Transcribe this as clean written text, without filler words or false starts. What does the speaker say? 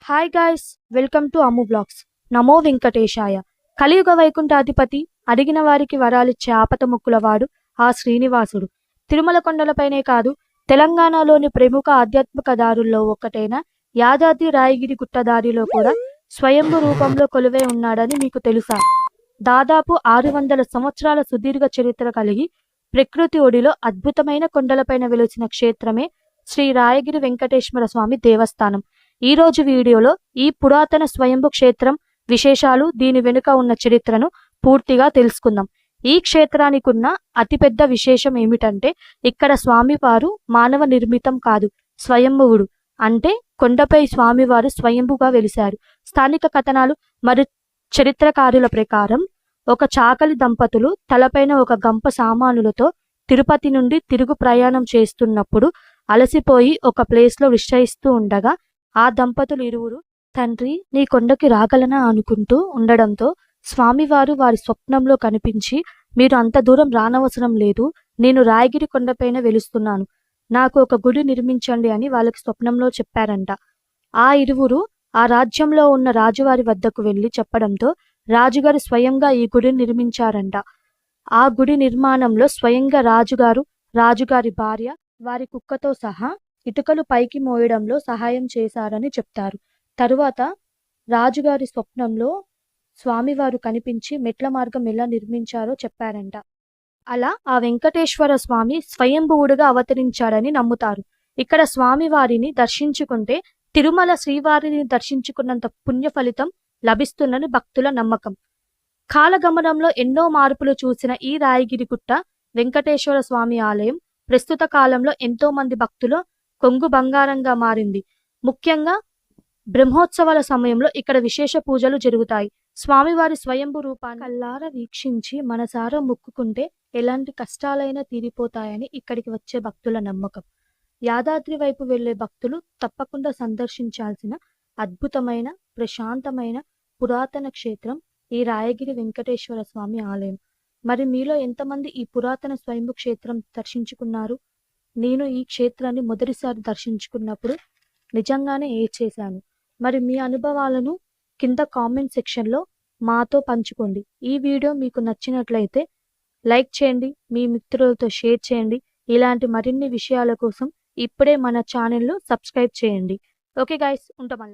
Hi guys, welcome to Ammu blogs. నమో వెంకటేశాయ. కలియుగ వైకుంఠాధిపతి, అడిగిన వారికి వరాలిచ్చే ఆపతముక్కులవాడు ఆ శ్రీనివాసుడు. తిరుమల కొండలపైనే కాదు, తెలంగాణలోని ప్రముఖ ఆధ్యాత్మిక దారుల్లో ఒకటైన యాదాద్రి రాయగిరి గుట్టదారిలో కూడా స్వయంభు రూపంలో కొలువై ఉన్నాడని మీకు తెలుసా? దాదాపు 600 సంవత్సరాల సుదీర్ఘ చరిత్ర కలిగి ప్రకృతి ఒడిలో అద్భుతమైన కొండలపైన వెలిసిన క్షేత్రమే శ్రీ రాయగిరి వెంకటేశ్వర స్వామి దేవస్థానం. ఈ రోజు వీడియోలో ఈ పురాతన స్వయంభు క్షేత్రం విశేషాలు, దీని వెనుక ఉన్న చరిత్రను పూర్తిగా తెలుసుకుందాం. ఈ క్షేత్రానికి ఉన్న అతిపెద్ద విశేషం ఏమిటంటే, ఇక్కడ స్వామివారు మానవ నిర్మితం కాదు, స్వయంభువుడు. అంటే కొండపై స్వామివారు స్వయంభుగా వెలిశారు. స్థానిక కథనాలు మరియు చరిత్రకారుల ప్రకారం ఒక చాకలి దంపతులు తలపైన ఒక గంప సామానులతో తిరుపతి నుండి తిరుగు ప్రయాణం చేస్తున్నప్పుడు అలసిపోయి ఒక ప్లేస్లో విశ్రయిస్తూ ఉండగా ఆ దంపతులు ఇరువురు తండ్రి నీ కొండకి రాగలనా అనుకుంటూ ఉండడంతో స్వామివారు వారి స్వప్నంలో కనిపించి, మీరు అంత దూరం రానవసరం లేదు, నేను రాయగిరి కొండపైన వెలుస్తున్నాను, నాకు ఒక గుడి నిర్మించండి అని వాళ్ళకి స్వప్నంలో చెప్పారంట. ఆ ఇరువురు ఆ రాజ్యంలో ఉన్న రాజువారి వద్దకు వెళ్లి చెప్పడంతో రాజుగారు స్వయంగా ఈ గుడిని నిర్మించారంట. ఆ గుడి నిర్మాణంలో స్వయంగా రాజుగారు, రాజుగారి భార్య, వారి కుక్కతో సహా ఇటుకలు పైకి మోయడంలో సహాయం చేశారని చెప్తారు. తరువాత రాజుగారి స్వప్నంలో స్వామివారు కనిపించి మెట్ల మార్గం ఎలా నిర్మించారో చెప్పారంట. అలా ఆ వెంకటేశ్వర స్వామి స్వయంభువుడుగా అవతరించాడని నమ్ముతారు. ఇక్కడ స్వామివారిని దర్శించుకుంటే తిరుమల శ్రీవారిని దర్శించుకున్నంత పుణ్య ఫలితం లభిస్తుందని భక్తుల నమ్మకం. కాలగమనంలో ఎన్నో మార్పులు చూసిన ఈ రాయగిరి గుట్ట వెంకటేశ్వర స్వామి ఆలయం ప్రస్తుత కాలంలో ఎంతో మంది భక్తులు కొంగు బంగారంగా మారింది. ముఖ్యంగా బ్రహ్మోత్సవాల సమయంలో ఇక్కడ విశేష పూజలు జరుగుతాయి. స్వామివారి స్వయంభు రూపాన్ని కల్లారా వీక్షించి మనసారా మొక్కుకుంటే ఎలాంటి కష్టాలైనా తీరిపోతాయని ఇక్కడికి వచ్చే భక్తుల నమ్మకం. యాదాద్రి వైపు వెళ్లే భక్తులు తప్పకుండా సందర్శించాల్సిన అద్భుతమైన, ప్రశాంతమైన పురాతన క్షేత్రం ఈ రాయగిరి వెంకటేశ్వర స్వామి ఆలయం. మరి మీలో ఎంతమంది ఈ పురాతన స్వయంభు క్షేత్రం దర్శించుకున్నారు? నేను ఈ క్షేత్రాన్ని మొదటిసారి దర్శించుకున్నప్పుడు నిజంగానే చేశాను. మరి మీ అనుభవాలను కింద కామెంట్ సెక్షన్లో మాతో పంచుకోండి. ఈ వీడియో మీకు నచ్చినట్లయితే లైక్ చేయండి, మీ మిత్రులతో షేర్ చేయండి. ఇలాంటి మరిన్ని విషయాల కోసం ఇప్పుడే మన ఛానల్ను సబ్స్క్రైబ్ చేయండి. ఓకే గైస్, ఉంటాం మళ్ళా.